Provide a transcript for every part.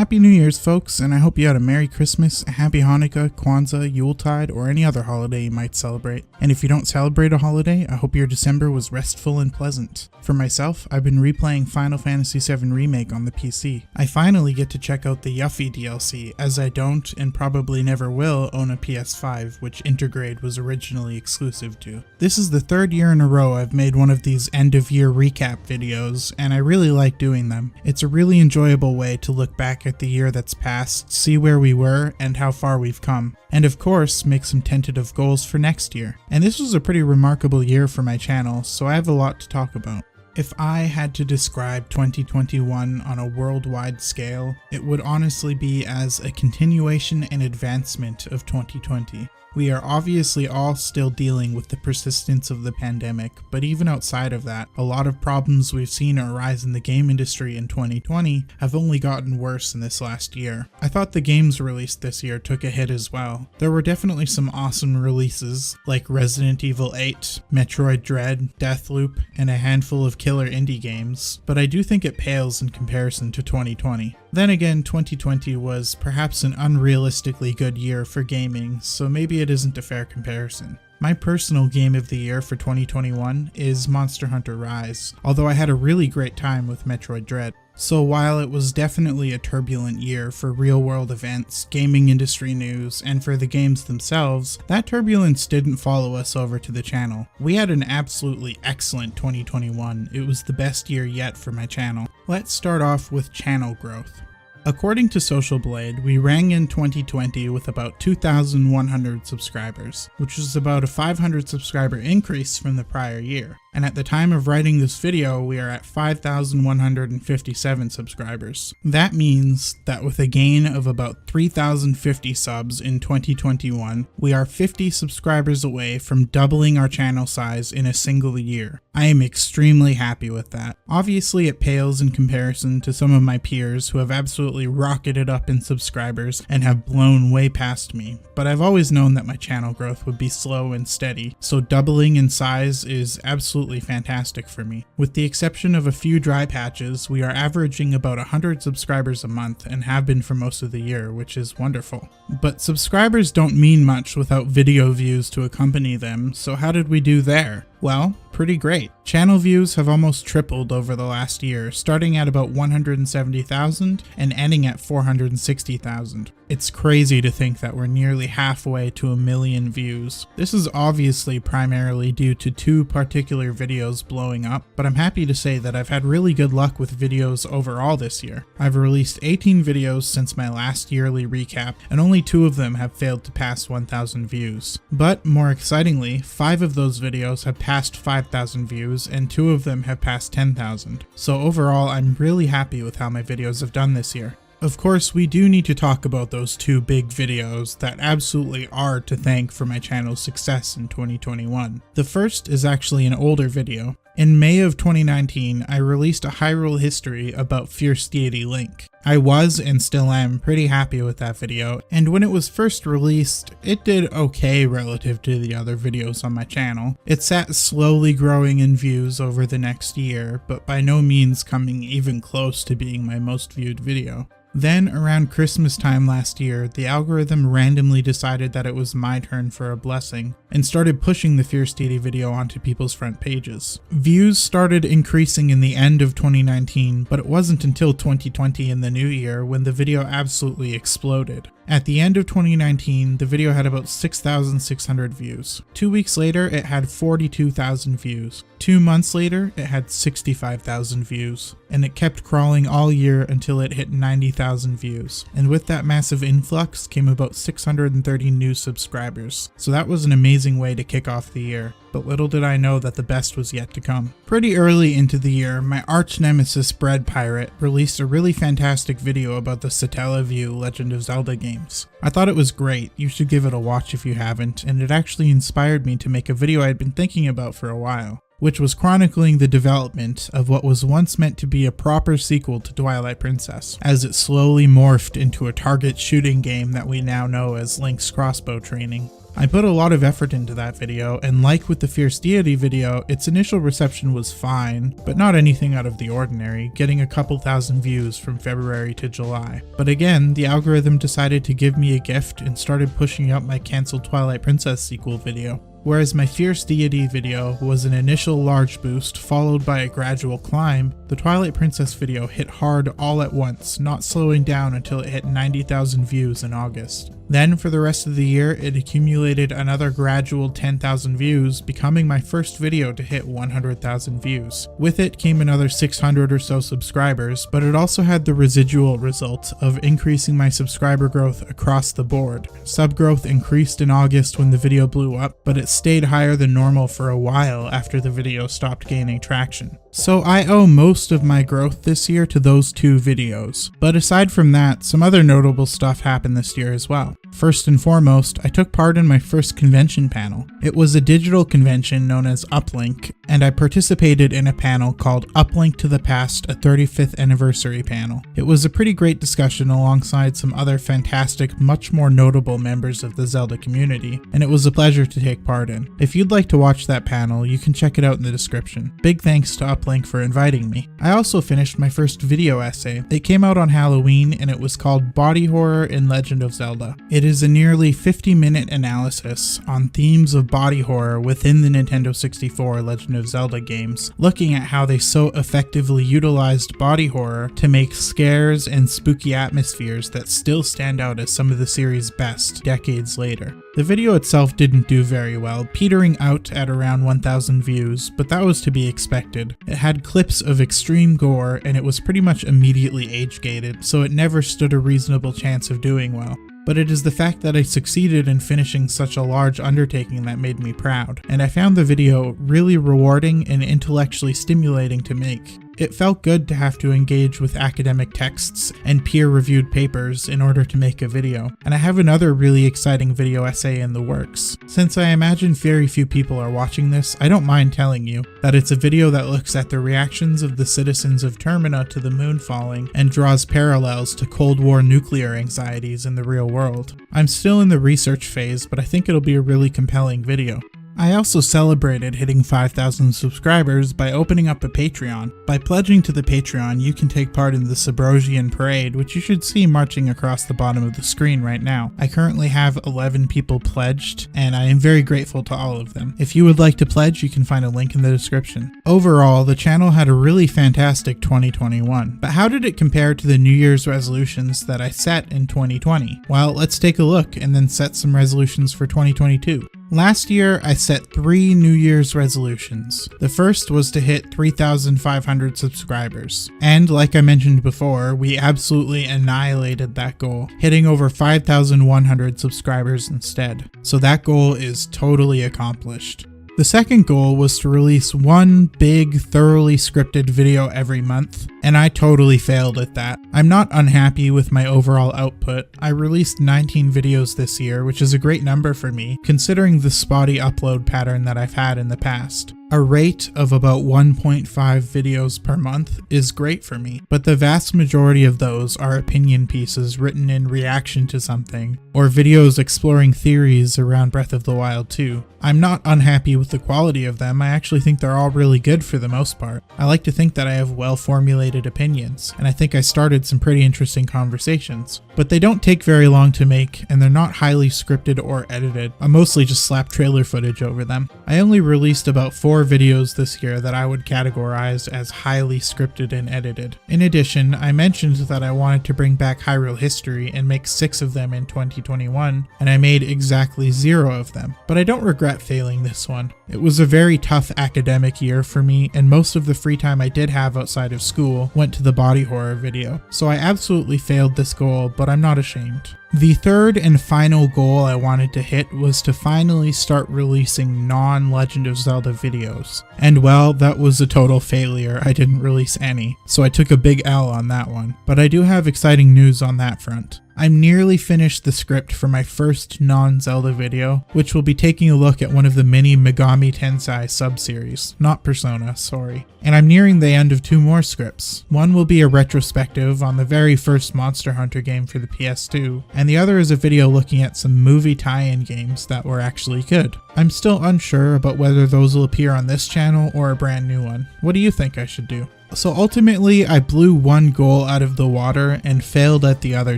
Happy New Year's, folks, and I hope you had a Merry Christmas, a Happy Hanukkah, Kwanzaa, Yuletide, or any other holiday you might celebrate. And if you don't celebrate a holiday, I hope your December was restful and pleasant. For myself, I've been replaying Final Fantasy VII Remake on the PC. I finally get to check out the Yuffie DLC, as I don't, and probably never will, own a PS5, which Intergrade was originally exclusive to. This is the third year in a row I've made one of these end-of-year recap videos, and I really like doing them. It's a really enjoyable way to look back at the year that's passed, see where we were, and how far we've come. And of course, make some tentative goals for next year. And this was a pretty remarkable year for my channel, so I have a lot to talk about. If I had to describe 2021 on a worldwide scale, it would honestly be as a continuation and advancement of 2020. We are obviously all still dealing with the persistence of the pandemic, but even outside of that, a lot of problems we've seen arise in the game industry in 2020 have only gotten worse in this last year. I thought the games released this year took a hit as well. There were definitely some awesome releases, like Resident Evil 8, Metroid Dread, Deathloop, and a handful of killer indie games, but I do think it pales in comparison to 2020. Then again, 2020 was perhaps an unrealistically good year for gaming, so maybe it isn't a fair comparison. My personal game of the year for 2021 is Monster Hunter Rise, although I had a really great time with Metroid Dread. So while it was definitely a turbulent year for real-world events, gaming industry news, and for the games themselves, that turbulence didn't follow us over to the channel. We had an absolutely excellent 2021. It was the best year yet for my channel. Let's start off with channel growth. According to Social Blade, we rang in 2020 with about 2,100 subscribers, which is about a 500 subscriber increase from the prior year. And at the time of writing this video, we are at 5,157 subscribers. That means that with a gain of about 3,050 subs in 2021, we are 50 subscribers away from doubling our channel size in a single year. I am extremely happy with that. Obviously, it pales in comparison to some of my peers who have absolutely rocketed up in subscribers and have blown way past me, but I've always known that my channel growth would be slow and steady, so doubling in size is absolutely fantastic for me. With the exception of a few dry patches, we are averaging about 100 subscribers a month and have been for most of the year, which is wonderful. But subscribers don't mean much without video views to accompany them, so how did we do there? Well, pretty great. Channel views have almost tripled over the last year, starting at about 170,000 and ending at 460,000. It's crazy to think that we're nearly halfway to 1 million views. This is obviously primarily due to two particular videos blowing up, but I'm happy to say that I've had really good luck with videos overall this year. I've released 18 videos since my last yearly recap, and only 2 of them have failed to pass 1,000 views. But more excitingly, 5 of those videos have passed 5,000 views, and 2 of them have passed 10,000. So overall, I'm really happy with how my videos have done this year. Of course, we do need to talk about those 2 big videos that absolutely are to thank for my channel's success in 2021. The first is actually an older video. In May of 2019, I released a Hyrule history about Fierce Deity Link. I was, and still am, pretty happy with that video, and when it was first released, it did okay relative to the other videos on my channel. It sat slowly growing in views over the next year, but by no means coming even close to being my most viewed video. Then, around Christmas time last year, the algorithm randomly decided that it was my turn for a blessing, and started pushing the Fierce Deity video onto people's front pages. Views started increasing in the end of 2019, but it wasn't until 2020 in the new year when the video absolutely exploded. At the end of 2019, the video had about 6,600 views. 2 weeks later, it had 42,000 views. 2 months later, it had 65,000 views. And it kept crawling all year until it hit 90,000 views. And with that massive influx came about 630 new subscribers. So that was an amazing way to kick off the year. But little did I know that the best was yet to come. Pretty early into the year, my arch nemesis Bread Pirate released a really fantastic video about the Satellaview Legend of Zelda games. I thought it was great, you should give it a watch if you haven't, and it actually inspired me to make a video I'd been thinking about for a while, which was chronicling the development of what was once meant to be a proper sequel to Twilight Princess, as it slowly morphed into a target shooting game that we now know as Link's Crossbow Training. I put a lot of effort into that video, and like with the Fierce Deity video, its initial reception was fine, but not anything out of the ordinary, getting a couple thousand views from February to July. But again, the algorithm decided to give me a gift and started pushing up my cancelled Twilight Princess sequel video. Whereas my Fierce Deity video was an initial large boost followed by a gradual climb, the Twilight Princess video hit hard all at once, not slowing down until it hit 90,000 views in August. Then for the rest of the year, it accumulated another gradual 10,000 views, becoming my first video to hit 100,000 views. With it came another 600 or so subscribers, but it also had the residual result of increasing my subscriber growth across the board. Sub growth increased in August when the video blew up, but it stayed higher than normal for a while after the video stopped gaining traction. So I owe most of my growth this year to those two videos. But aside from that, some other notable stuff happened this year as well. First and foremost, I took part in my first convention panel. It was a digital convention known as Uplink, and I participated in a panel called Uplink to the Past, a 35th anniversary panel. It was a pretty great discussion alongside some other fantastic, much more notable members of the Zelda community, and it was a pleasure to take part in. If you'd like to watch that panel, you can check it out in the description. Big thanks to Uplink for inviting me. I also finished my first video essay. It came out on Halloween, and it was called Body Horror in Legend of Zelda. It is a nearly 50-minute analysis on themes of body horror within the Nintendo 64 Legend of Zelda games, looking at how they so effectively utilized body horror to make scares and spooky atmospheres that still stand out as some of the series' best decades later. The video itself didn't do very well, petering out at around 1,000 views, but that was to be expected. It had clips of extreme gore, and it was pretty much immediately age-gated, so it never stood a reasonable chance of doing well. But it is the fact that I succeeded in finishing such a large undertaking that made me proud, and I found the video really rewarding and intellectually stimulating to make. It felt good to have to engage with academic texts and peer-reviewed papers in order to make a video, and I have another really exciting video essay in the works. Since I imagine very few people are watching this, I don't mind telling you that it's a video that looks at the reactions of the citizens of Termina to the moon falling and draws parallels to Cold War nuclear anxieties in the real world. I'm still in the research phase, but I think it'll be a really compelling video. I also celebrated hitting 5,000 subscribers by opening up a Patreon. By pledging to the Patreon, you can take part in the Sabrosian Parade, which you should see marching across the bottom of the screen right now. I currently have 11 people pledged, and I am very grateful to all of them. If you would like to pledge, you can find a link in the description. Overall, the channel had a really fantastic 2021, but how did it compare to the New Year's resolutions that I set in 2020? Well, let's take a look and then set some resolutions for 2022. Last year, I set 3 New Year's resolutions. The first was to hit 3,500 subscribers. And like I mentioned before, we absolutely annihilated that goal, hitting over 5,100 subscribers instead. So that goal is totally accomplished. The second goal was to release one big, thoroughly scripted video every month, and I totally failed at that. I'm not unhappy with my overall output. I released 19 videos this year, which is a great number for me, considering the spotty upload pattern that I've had in the past. A rate of about 1.5 videos per month is great for me, but the vast majority of those are opinion pieces written in reaction to something, or videos exploring theories around Breath of the Wild 2. I'm not unhappy with the quality of them. I actually think they're all really good for the most part. I like to think that I have well-formulated opinions, and I think I started some pretty interesting conversations. But they don't take very long to make, and they're not highly scripted or edited. I mostly just slap trailer footage over them. I only released about 4 videos this year that I would categorize as highly scripted and edited. In addition, I mentioned that I wanted to bring back Hyrule History and make 6 of them in 2021, and I made exactly 0 of them. But I don't regret failing this one. It was a very tough academic year for me, and most of the free time I did have outside of school went to the body horror video. So I absolutely failed this goal, but I'm not ashamed. The third and final goal I wanted to hit was to finally start releasing non-Legend of Zelda videos. And well, that was a total failure. I didn't release any, so I took a big L on that one. But I do have exciting news on that front. I'm nearly finished the script for my first non-Zelda video, which will be taking a look at one of the mini Megami Tensei sub-series, not Persona, sorry. And I'm nearing the end of 2 more scripts. One will be a retrospective on the very first Monster Hunter game for the PS2, and the other is a video looking at some movie tie-in games that were actually good. I'm still unsure about whether those will appear on this channel or a brand new one. What do you think I should do? So ultimately, I blew one goal out of the water and failed at the other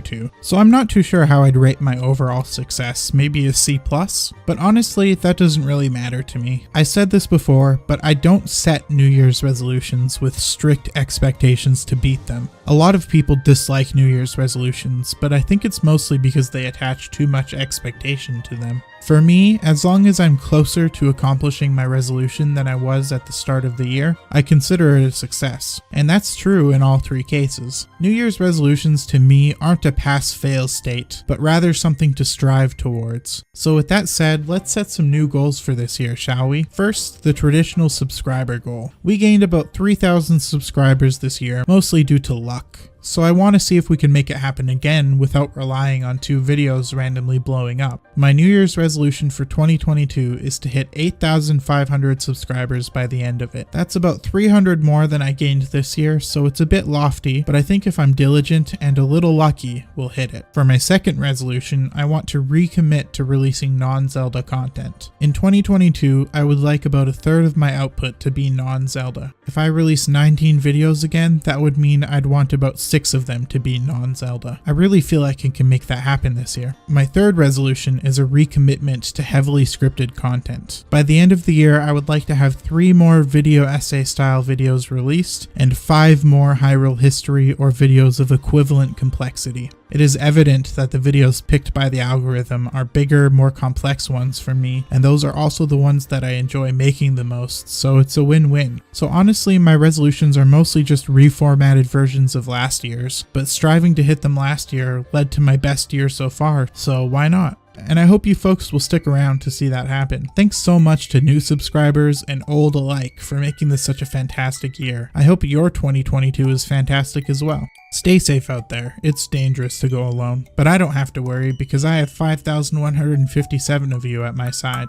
2. So I'm not too sure how I'd rate my overall success, maybe a C+, but honestly, that doesn't really matter to me. I said this before, but I don't set New Year's resolutions with strict expectations to beat them. A lot of people dislike New Year's resolutions, but I think it's mostly because they attach too much expectation to them. For me, as long as I'm closer to accomplishing my resolution than I was at the start of the year, I consider it a success. And that's true in all 3 cases. New Year's resolutions to me aren't a pass-fail state, but rather something to strive towards. So with that said, let's set some new goals for this year, shall we? First, the traditional subscriber goal. We gained about 3,000 subscribers this year, mostly due to luck. So I want to see if we can make it happen again without relying on 2 videos randomly blowing up. My New Year's resolution for 2022 is to hit 8,500 subscribers by the end of it. That's about 300 more than I gained this year, so it's a bit lofty, but I think if I'm diligent and a little lucky, we'll hit it. For my second resolution, I want to recommit to releasing non-Zelda content. In 2022, I would like about 1/3 of my output to be non-Zelda. If I release 19 videos again, that would mean I'd want about 6 of them to be non-Zelda. I really feel like I can make that happen this year. My third resolution is a recommitment to heavily scripted content. By the end of the year, I would like to have 3 more video essay style videos released and 5 more Hyrule history or videos of equivalent complexity. It is evident that the videos picked by the algorithm are bigger, more complex ones for me, and those are also the ones that I enjoy making the most, so it's a win-win. So honestly, my resolutions are mostly just reformatted versions of last year's, but striving to hit them last year led to my best year so far, so why not? And I hope you folks will stick around to see that happen. Thanks so much to new subscribers and old alike for making this such a fantastic year. I hope your 2022 is fantastic as well. Stay safe out there. It's dangerous to go alone, but I don't have to worry because I have 5,157 of you at my side.